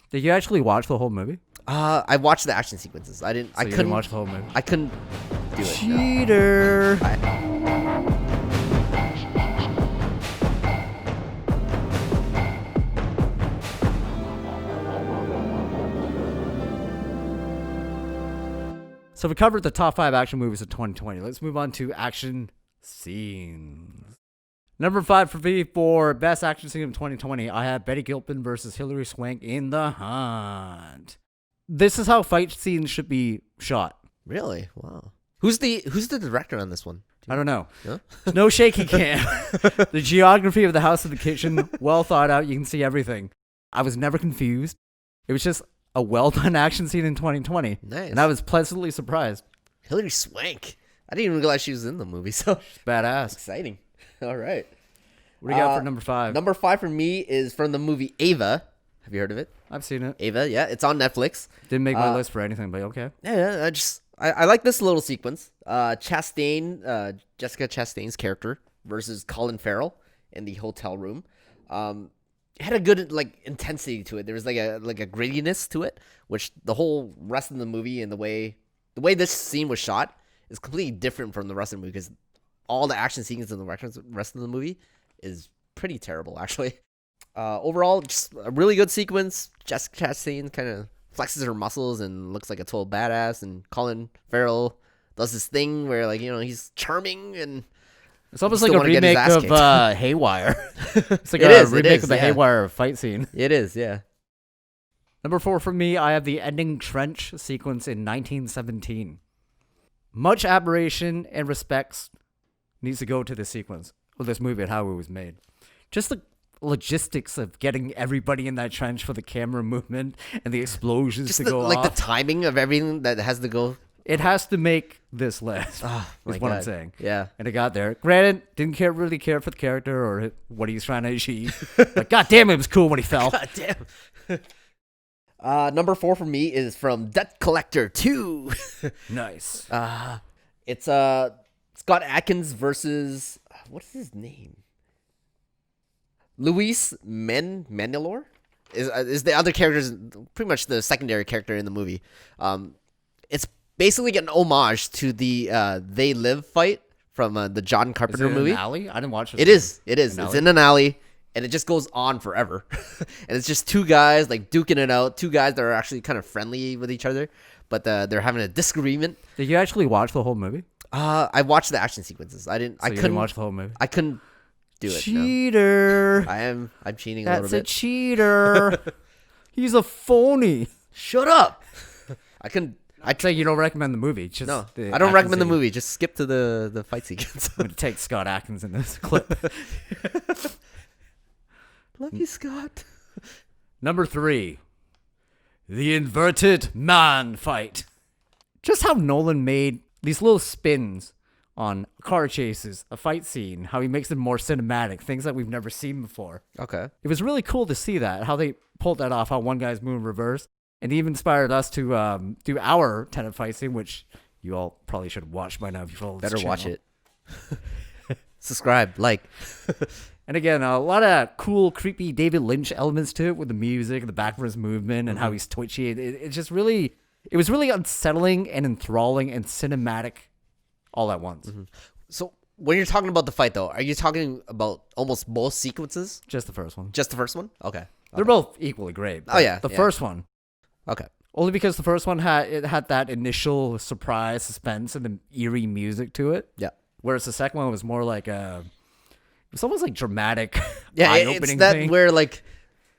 Did you actually watch the whole movie? I watched the action sequences. I didn't. So I you couldn't didn't watch the whole movie. I couldn't do it. No. Cheater. So we covered the top 5 action movies of 2020. Let's move on to action scenes. Number 5 for me for best action scene of 2020, I have Betty Gilpin versus Hilary Swank in The Hunt. This is how fight scenes should be shot. Really? Wow. Who's the director on this one? I don't know. Huh? No shaky cam. The geography of the house and the kitchen, well thought out. You can see everything. I was never confused. It was just a well-done action scene in 2020. Nice. And I was pleasantly surprised. Hilary Swank. I didn't even realize she was in the movie. So Badass. exciting. All right. What do you got for number 5? Number 5 for me is from the movie Ava. Have you heard of it? I've seen it. Ava, yeah, it's on Netflix. Didn't make my list for anything, but okay. Yeah, I like this little sequence. Jessica Chastain's character versus Colin Farrell in the hotel room. It had a good intensity to it. There was like a grittiness to it, which the whole rest of the movie and the way this scene was shot is completely different from the rest of the movie, because all the action scenes in the rest of the movie is pretty terrible, actually. Overall, just a really good sequence. Jessica Chastain kind of flexes her muscles and looks like a total badass, and Colin Farrell does this thing where he's charming, and it's almost like a remake of Haywire. It's like remake of the Haywire fight scene. It is, yeah. Number 4 for me, I have the ending trench sequence in 1917. Much admiration and respects needs to go to this sequence, or this movie, and how it was made. Just the logistics of getting everybody in that trench for the camera movement and the explosions just to go off. The timing of everything that has to go. It has to make this list. Is what I'm saying. Yeah, and it got there. Granted, didn't really care for the character or what he's trying to achieve. But goddamn, it was cool when he fell. Goddamn. Number 4 for me is from Debt Collector 2. Nice. It's Scott Adkins versus what is his name? Luis Manilor is the other characters, pretty much the secondary character in the movie. It's basically an homage to the They Live fight from the John Carpenter movie. Is it an alley? I didn't watch it. It is. It's in an alley, and it just goes on forever. And it's just two guys duking it out. Two guys that are actually kind of friendly with each other, but they're having a disagreement. Did you actually watch the whole movie? I watched the action sequences. I couldn't watch the whole movie. I couldn't do it. Cheater. No. I'm cheating That's a little bit. That's a cheater. He's a phony. Shut up. I'd say you don't recommend the movie. Just no, I don't recommend the movie. Just skip to the fight sequence. I'm going to take Scott Adkins in this clip. Love you, Scott. Number 3. The inverted man fight. Just how Nolan made these little spins on car chases, a fight scene, how he makes them more cinematic, things that we've never seen before. Okay. It was really cool to see that, how they pulled that off, how one guy's moving reverse. And he even inspired us to do our Tenet fight scene, which you all probably should watch by now if you follow this channel. Watch it. Subscribe, like. And again, a lot of cool, creepy David Lynch elements to it with the music, the backwards movement, and how he's twitchy. It was really unsettling and enthralling and cinematic all at once. Mm-hmm. So when you're talking about the fight, though, are you talking about almost both sequences? Just the first one. Just the first one? Okay. They're both equally great. Oh, yeah. The first one. Okay. Only because the first one had that initial surprise, suspense, and the eerie music to it. Yeah. Whereas the second one was more like it's almost like dramatic. Yeah, eye-opening it's that thing. where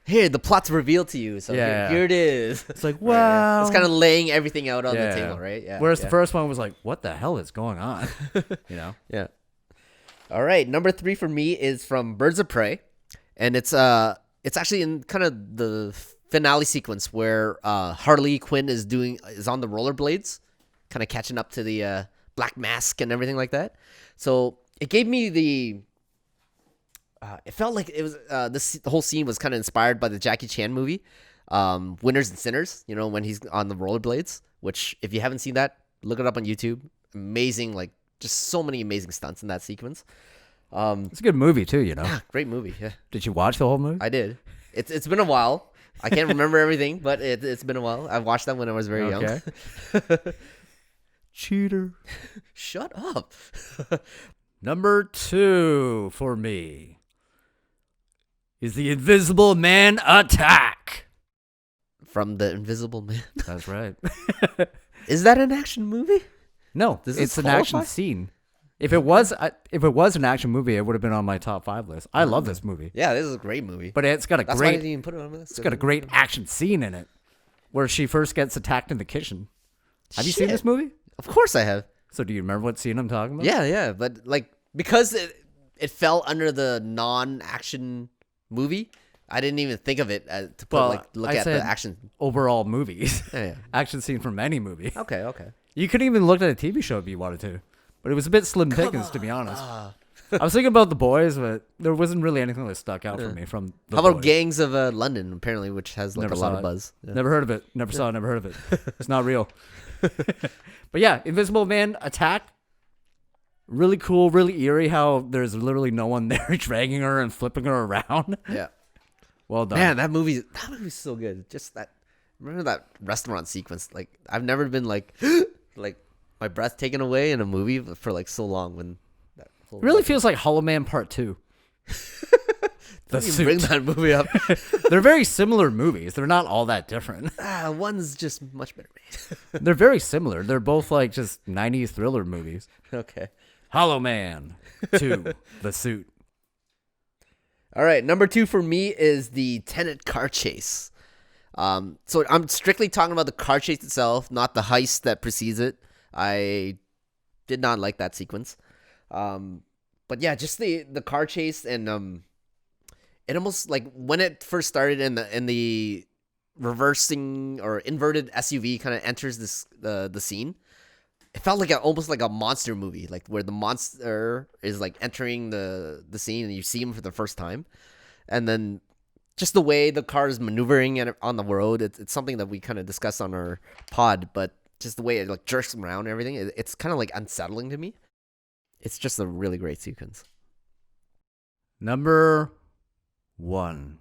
here the plot's revealed to you. So here it is. It's like, wow. It's kind of laying everything out on the table, right? Yeah. Whereas the first one was like, what the hell is going on? Yeah. All right. Number 3 for me is from Birds of Prey, and it's actually in kind of the finale sequence where Harley Quinn is on the rollerblades, kind of catching up to the Black Mask and everything like that. So it gave me it felt like it was the whole scene was kind of inspired by the Jackie Chan movie, Winners and Sinners. When he's on the rollerblades. Which, if you haven't seen that, look it up on YouTube. Amazing, just so many amazing stunts in that sequence. It's a good movie too, Yeah, great movie. Yeah. Did you watch the whole movie? I did. It's been a while. I can't remember everything, but it's been a while. I watched that when I was very young. Cheater. Shut up. Number 2 for me is the Invisible Man Attack. From the Invisible Man. That's right. Is that an action movie? No, Does it's this an action qualify? scene. If it was an action movie, it would have been on my top 5 list. I love this movie, Yeah, this is a great movie. but it's got a That's why I great didn't even put it on my list. it's got a great action scene in it, where she first gets attacked in the kitchen. Have you seen Shit. this movie? Of course I have. So do you remember what scene I'm talking about? Yeah, but like because it fell under the non-action movie, I didn't even think of it to put Well, look I at the said action. overall movies. Yeah. Action scene from any movie. Okay. You could even look at a TV show if you wanted to, but it was a bit slim pickings, to be honest. I was thinking about The Boys, but there wasn't really anything that stuck out for me from The How about Boys. Gangs of London? Apparently, which has like Never a lot saw of it. buzz. Yeah. Never heard of it. Never saw it. Never heard of it. It's not real. But yeah, Invisible Man Attack. Really cool, really eerie how there's literally no one there dragging her and flipping her around. Yeah. Well done. Man, that movie's so good. Just that. Remember that restaurant sequence? Like I've never been like my breath taken away in a movie for like so long. When that whole It really feels like Hollow Man Part 2. The Don't even bring suit. that movie up. They're very similar movies. They're not all that different. One's just much better made. They're very similar. They're both like just 90s thriller movies. Okay. Hollow Man 2, The Suit. All right, number 2 for me is the Tenet car chase. So I'm strictly talking about the car chase itself, not the heist that precedes it. I did not like that sequence. But yeah, just the car chase and it almost like when it first started in the reversing or inverted SUV kind of enters the scene. It felt like almost like a monster movie, like where the monster is like entering the scene and you see him for the first time, and then just the way the car is maneuvering on the road. It's something that we kind of discussed on our pod, but just the way it like jerks around and everything, it's kind of like unsettling to me. It's just a really great sequence. Number 1.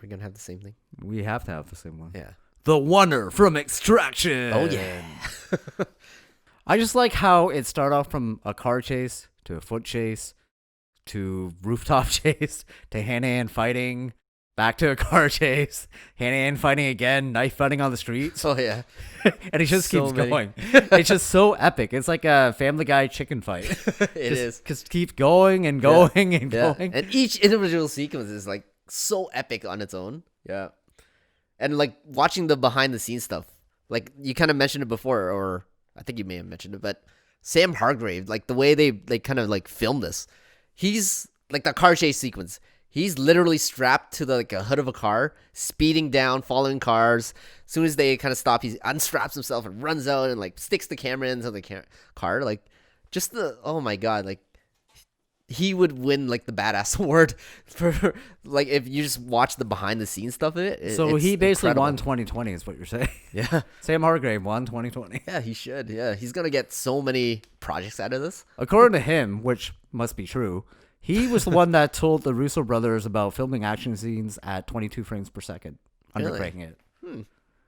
We're gonna have the same thing. We have to have the same one. Yeah. The Wonder from Extraction. Oh yeah. I just like how it started off from a car chase to a foot chase to rooftop chase to hand-to-hand fighting, back to a car chase, hand-to-hand fighting again, knife fighting on the streets, Oh yeah. and it just So keeps many. going. It's just so epic. It's like a Family Guy chicken fight. It is. Just keeps going and going and Yeah. going. And each individual sequence is like so epic on its own. Yeah. And like watching the behind the scenes stuff, like you kind of mentioned it before, or I think you may have mentioned it, but Sam Hargrave, like the way they kind of like filmed this, he's like the car chase sequence. He's literally strapped to the like a hood of a car, speeding down, following cars. As soon as they kind of stop, he unstraps himself and runs out and like sticks the camera into the car. Like just oh my god, like he would win like the badass award for like if you just watch the behind the scenes stuff of it. So it's he basically incredible. won 2020 is what you're saying. Yeah. Sam Hargrave won 2020. Yeah, he should. Yeah, he's gonna get so many projects out of this. According to him, which must be true, he was the one that told the Russo brothers about filming action scenes at 22 frames per second, Really? underbreaking it.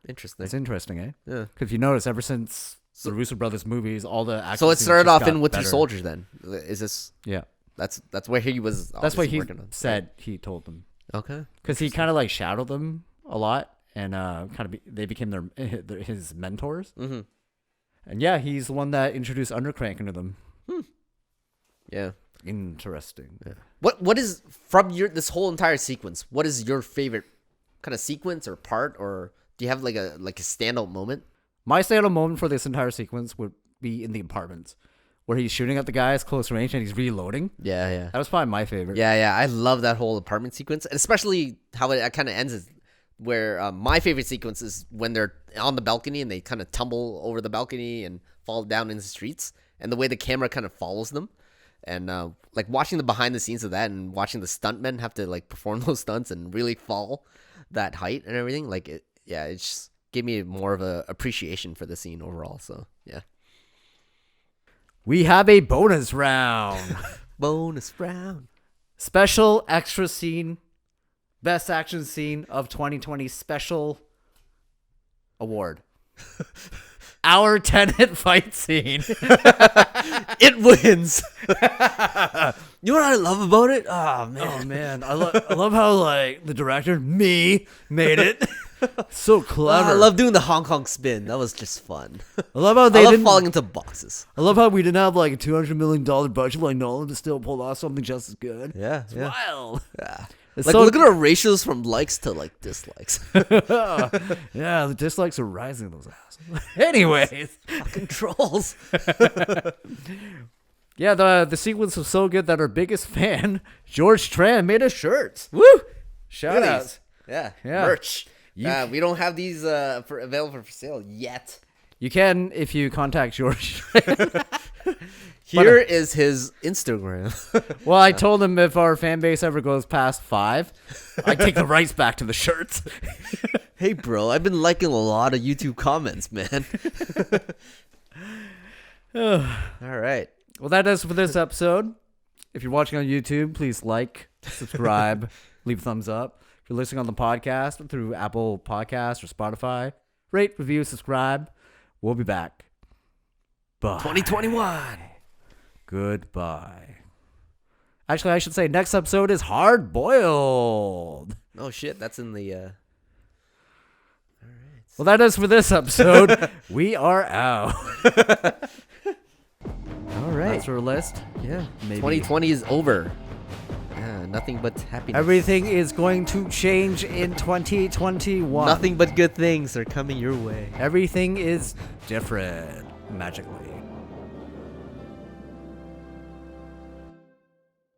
Interesting. It's interesting, eh? Yeah. Because if you notice, ever since the Russo brothers movies, all the action So it scenes started just off got in Winter better. Soldier. Then is this? Yeah, That's where he was. that's what obviously he working on. said. He told them Okay. because he kind of like shadowed them a lot, and they became his mentors. Mm-hmm. And yeah, he's the one that introduced undercrank into them. Yeah. Interesting. Yeah. What is from this whole entire sequence? What is your favorite kind of sequence or part, or do you have like a standout moment? My standout moment for this entire sequence would be in the apartments, where he's shooting at the guys close range and he's reloading. Yeah. That was probably my favorite. Yeah. I love that whole apartment sequence, and especially how it kind of ends is where my favorite sequence is when they're on the balcony and they kind of tumble over the balcony and fall down in the streets, and the way the camera kind of follows them. And like watching the behind the scenes of that and watching the stuntmen have to like perform those stunts and really fall that height and everything, like it just gave me more of a appreciation for the scene overall. So yeah. We have a bonus round. Bonus round. Special extra scene Best action scene of 2020 special award. Our Tenet fight scene. It wins. You know what I love about it? Oh man. Oh man, I love how like the director made it so clever. I love doing the Hong Kong spin. That was just fun. I love how I they love didn't. falling into boxes. I love how we didn't have like a $200 million budget like Nolan to still pull off something just as good. Yeah, It's wild. yeah. It's Like so- look at our ratios from likes to like dislikes. Yeah, the dislikes are rising those assholes. Anyways, Fucking trolls. yeah, the sequence was so good that our biggest fan, George Tran, made us shirts. Woo! Shout Look at out. these. Yeah. Yeah. Merch. You We don't have these available for sale yet. You can if you contact George Tran. Here is his Instagram. Well, I told him if our fan base ever goes past 5, I take the rights back to the shirts. Hey, bro, I've been liking a lot of YouTube comments, man. All right. Well, that does for this episode. If you're watching on YouTube, please like, subscribe, leave a thumbs up. If you're listening on the podcast through Apple Podcasts or Spotify, rate, review, subscribe. We'll be back. Bye. 2021. Goodbye. Actually, I should say next episode is Hard Boiled. Oh, shit. That's in the... Well, that is for this episode. We are out. All right. That's our list. Yeah. Maybe. 2020 is over. Yeah, nothing but happiness. Everything is going to change in 2021. Nothing but good things are coming your way. Everything is different magically.